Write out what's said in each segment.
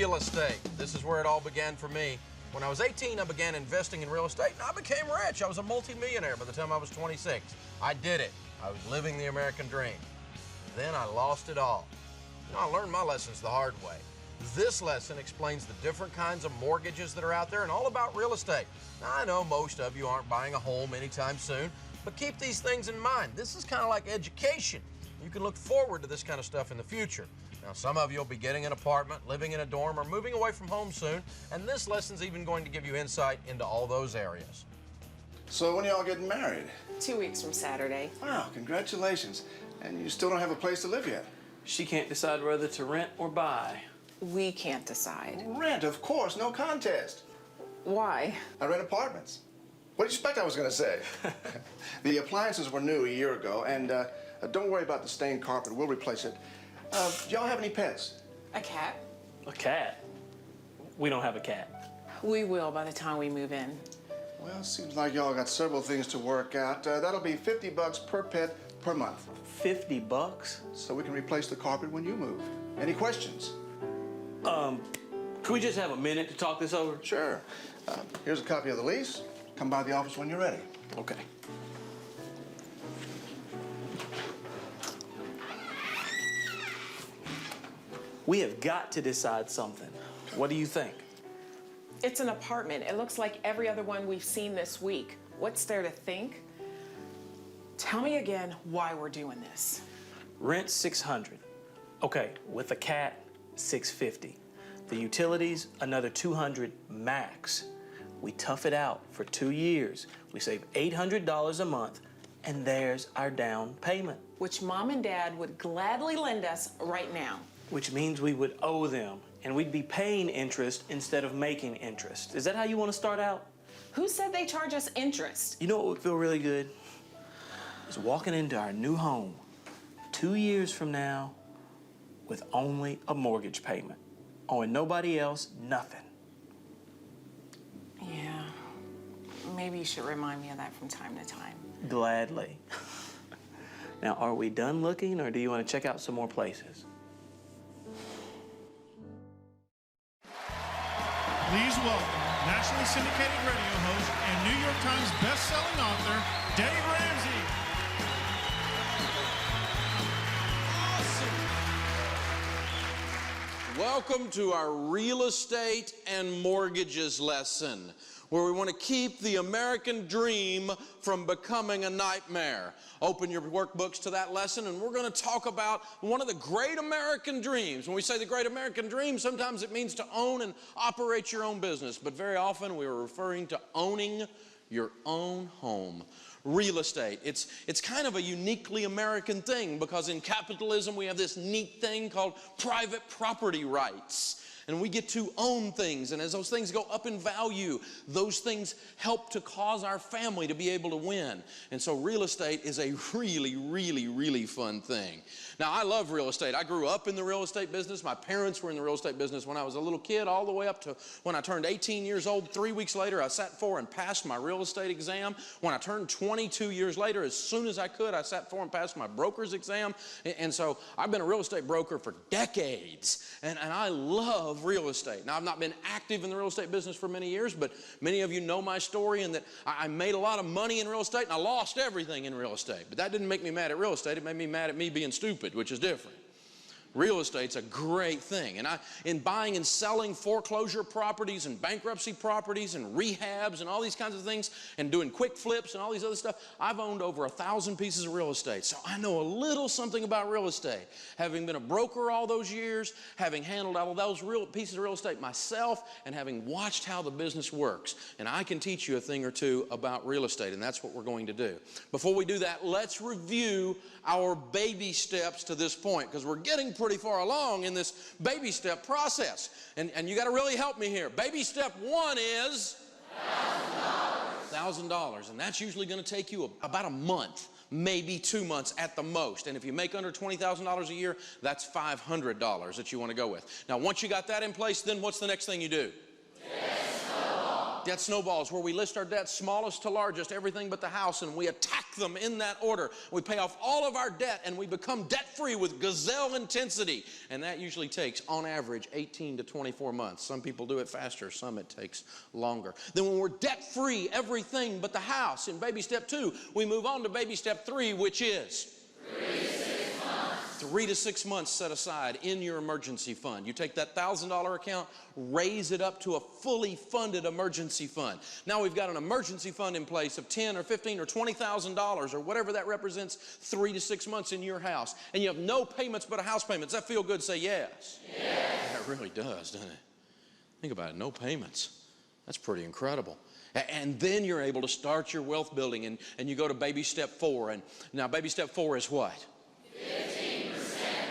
real estate. This is where it all began for me. When I was 18, I began investing in real estate, and I became rich. I was a multi-millionaire by the time I was 26. I did it. I was living the American dream. Then I lost it all. You know, I learned my lessons the hard way. This lesson explains the different kinds of mortgages that are out there and all about real estate. Now, I know most of you aren't buying a home anytime soon, but keep these things in mind. This is kind of like education. You can look forward to this kind of stuff in the future. Now, some of you will be getting an apartment, living in a dorm, or moving away from home soon, and this lesson's even going to give you insight into all those areas. So when are y'all getting married? 2 weeks from Saturday. Wow, congratulations. And you still don't have a place to live yet? She can't decide whether to rent or buy. We can't decide. Rent, of course, no contest. Why? I rent apartments. What did you expect I was going to say? The appliances were new a year ago, and don't worry about the stained carpet. We'll replace it. Do y'all have any pets? A cat? A cat? We don't have a cat. We will by the time we move in. Well, seems like y'all got several things to work out. That'll be $50 per pet per month. $50? So we can replace the carpet when you move. Any questions? Can we just have a minute to talk this over? Sure. Here's a copy of the lease. Come by the office when you're ready. Okay. We have got to decide something. What do you think? It's an apartment. It looks like every other one we've seen this week. What's there to think? Tell me again why we're doing this. Rent $600. Okay, with a cat, $650. The utilities, another $200 max. We tough it out for 2 years. We save $800 a month, and there's our down payment. Which Mom and Dad would gladly lend us right now. Which means we would owe them, and we'd be paying interest instead of making interest. Is that how you want to start out? Who said they charge us interest? You know what would feel really good? Is walking into our new home 2 years from now with only a mortgage payment, owing nobody else nothing. Yeah, maybe you should remind me of that from time to time. Gladly. Now, are we done looking, or do you want to check out some more places? Please welcome nationally syndicated radio host and New York Times best-selling author, Dave Ramsey. Welcome to our real estate and mortgages lesson, where we want to keep the American dream from becoming a nightmare. Open your workbooks to that lesson, and we're going to talk about one of the great American dreams. When we say the great American dream, sometimes it means to own and operate your own business, but very often we are referring to owning your own home. Real estate. It's kind of a uniquely American thing, because in capitalism we have this neat thing called private property rights. And we get to own things, and as those things go up in value, those things help to cause our family to be able to win. And so real estate is a really, really, really fun thing. Now, I love real estate. I grew up in the real estate business. My parents were in the real estate business when I was a little kid, all the way up to when I turned 18 years old. 3 weeks later, I sat for and passed my real estate exam. When I turned 22 years later, as soon as I could, I sat for and passed my broker's exam. And so I've been a real estate broker for decades, and I love real estate. Now, I've not been active in the real estate business for many years, but many of you know my story, and that I made a lot of money in real estate, and I lost everything in real estate. But that didn't make me mad at real estate. It made me mad at me being stupid, which is different. Real estate's a great thing. And in buying and selling foreclosure properties and bankruptcy properties and rehabs and all these kinds of things, and doing quick flips and all these other stuff, I've owned over 1,000 pieces of real estate. So I know a little something about real estate. Having been a broker all those years, having handled all of those pieces of real estate myself, and having watched how the business works. And I can teach you a thing or two about real estate, and that's what we're going to do. Before we do that, let's review our baby steps to this point, because we're getting pretty far along in this baby step process. And you got to really help me here. Baby step 1 is $1,000. And that's usually going to take you about a month, maybe 2 months at the most. And if you make under $20,000 a year, that's $500 that you want to go with. Now, once you got that in place, then what's the next thing you do? Debt snowballs, where we list our debts smallest to largest, everything but the house, and we attack them in that order. We pay off all of our debt, and we become debt-free with gazelle intensity. And that usually takes, on average, 18 to 24 months. Some people do it faster, some it takes longer. Then when we're debt-free, everything but the house, in baby step 2, we move on to baby step 3, which is 3 to 6 months set aside in your emergency fund. You take that $1,000 account, raise it up to a fully funded emergency fund. Now we've got an emergency fund in place of $10,000 or $15,000 or $20,000 or whatever that represents, 3 to 6 months in your house. And you have no payments but a house payment. Does that feel good? Say yes. Yes. That really does, doesn't it? Think about it, no payments. That's pretty incredible. And then you're able to start your wealth building, and you go to baby step 4. And now baby step 4 is what?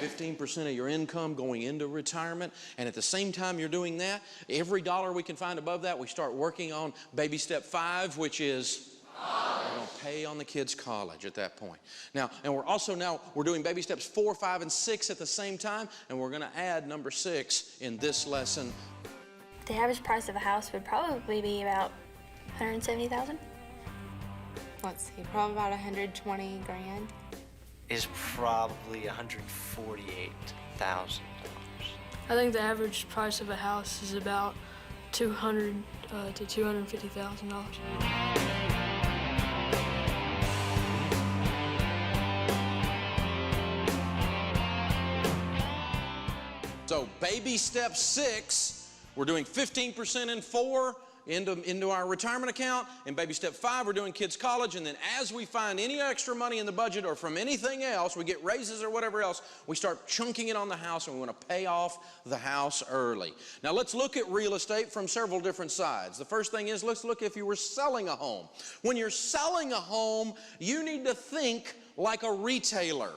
15% of your income going into retirement. And at the same time you're doing that, every dollar we can find above that, we start working on baby step 5, which is we're going to pay on the kids' college at that point. Now, and we're doing baby steps 4, 5, and 6 at the same time, and we're going to add number 6 in this lesson. The average price of a house would probably be about $170,000. Let's see, probably about 120 grand. Is probably $148,000. I think the average price of a house is about $200,000 to $250,000. So baby step 6, we're doing 15% in 4 into our retirement account. In baby step 5, we're doing kids' college. And then as we find any extra money in the budget or from anything else, we get raises or whatever else, we start chunking it on the house, and we want to pay off the house early. Now let's look at real estate from several different sides. The first thing is, let's look if you were selling a home. When you're selling a home, you need to think like a retailer.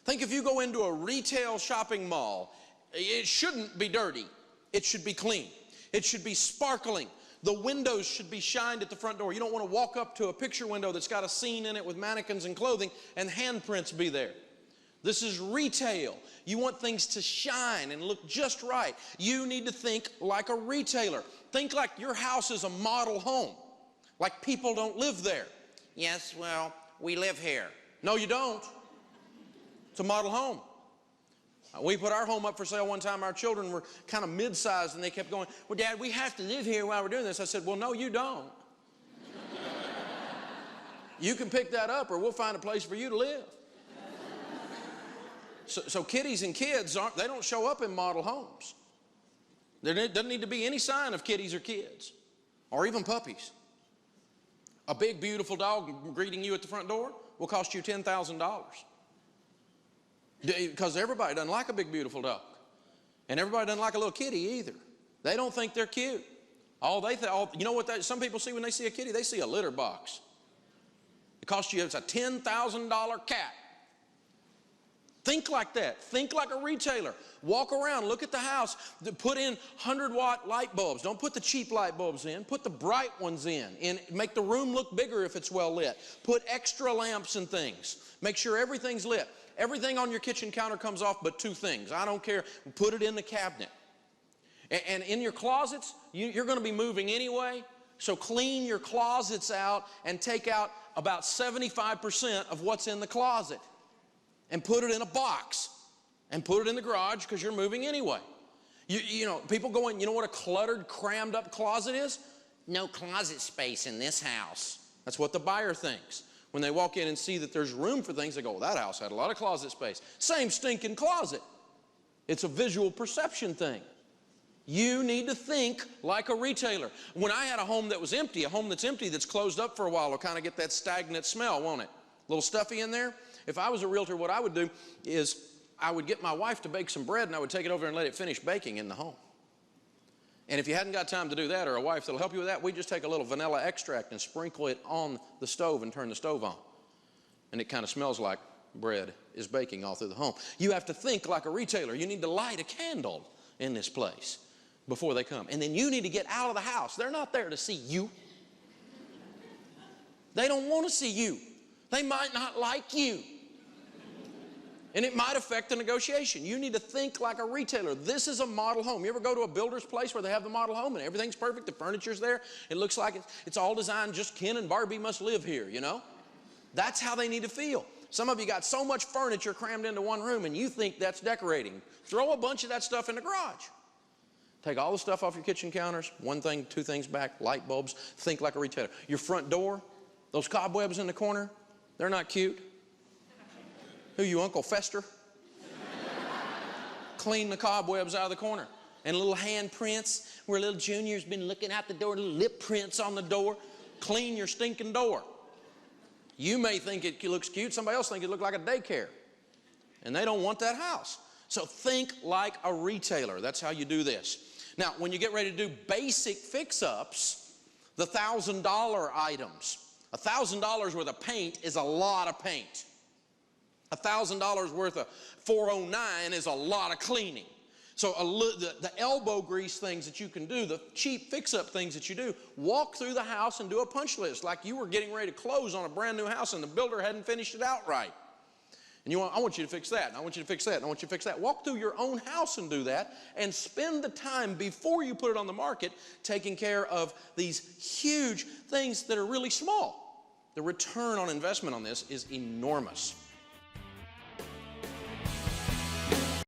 Think if you go into a retail shopping mall, it shouldn't be dirty. It should be clean. It should be sparkling. The windows should be shined at the front door. You don't want to walk up to a picture window that's got a scene in it with mannequins and clothing and handprints be there. This is retail. You want things to shine and look just right. You need to think like a retailer. Think like your house is a model home, like people don't live there. Yes, well, we live here. No, you don't. It's a model home. We put our home up for sale one time. Our children were kind of mid-sized, and they kept going, well, Dad, we have to live here while we're doing this. I said, well, no, you don't. You can pick that up, or we'll find a place for you to live. So kitties and kids, they don't show up in model homes. There doesn't need to be any sign of kitties or kids, or even puppies. A big, beautiful dog greeting you at the front door will cost you $10,000. Because everybody doesn't like a big, beautiful dog. And everybody doesn't like a little kitty either. They don't think they're cute. You know what some people see when they see a kitty? They see a litter box. It costs you, it's a $10,000 cat. Think like that. Think like a retailer. Walk around, look at the house. Put in 100-watt light bulbs. Don't put the cheap light bulbs in. Put the bright ones in. And make the room look bigger if it's well lit. Put extra lamps and things. Make sure everything's lit. Everything on your kitchen counter comes off but 2 things. I don't care. Put it in the cabinet. And in your closets, you're going to be moving anyway. So clean your closets out and take out about 75% of what's in the closet. And put it in a box. And put it in the garage because you're moving anyway. You know, people going, you know what a cluttered, crammed up closet is? No closet space in this house. That's what the buyer thinks. When they walk in and see that there's room for things, they go, well, that house had a lot of closet space. Same stinking closet. It's a visual perception thing. You need to think like a retailer. When I had a home that was empty, a home that's empty that's closed up for a while will kind of get that stagnant smell, won't it? A little stuffy in there. If I was a realtor, what I would do is I would get my wife to bake some bread, and I would take it over and let it finish baking in the home. And if you hadn't got time to do that, or a wife that'll help you with that, we just take a little vanilla extract and sprinkle it on the stove and turn the stove on. And it kind of smells like bread is baking all through the home. You have to think like a retailer. You need to light a candle in this place before they come. And then you need to get out of the house. They're not there to see you. They don't want to see you. They might not like you. And it might affect the negotiation. You need to think like a retailer. This is a model home. You ever go to a builder's place where they have the model home and everything's perfect, the furniture's there, it looks like it's all designed just Ken and Barbie must live here, you know? That's how they need to feel. Some of you got so much furniture crammed into one room and you think that's decorating. Throw a bunch of that stuff in the garage. Take all the stuff off your kitchen counters, one thing, two things back, light bulbs, think like a retailer. Your front door, those cobwebs in the corner, they're not cute. Who, you, Uncle Fester? Clean the cobwebs out of the corner. And little hand prints where little Junior's been looking out the door, little lip prints on the door. Clean your stinking door. You may think it looks cute, somebody else think it looks like a daycare. And they don't want that house. So think like a retailer. That's how you do this. Now, when you get ready to do basic fix-ups, the $1,000 items, $1,000 worth of paint is a lot of paint. $1,000 worth of 409 is a lot of cleaning. So the elbow grease things that you can do, the cheap fix-up things that you do, walk through the house and do a punch list like you were getting ready to close on a brand new house and the builder hadn't finished it out right. And I want you to fix that, and I want you to fix that, and I want you to fix that. Walk through your own house and do that, and spend the time before you put it on the market taking care of these huge things that are really small. The return on investment on this is enormous.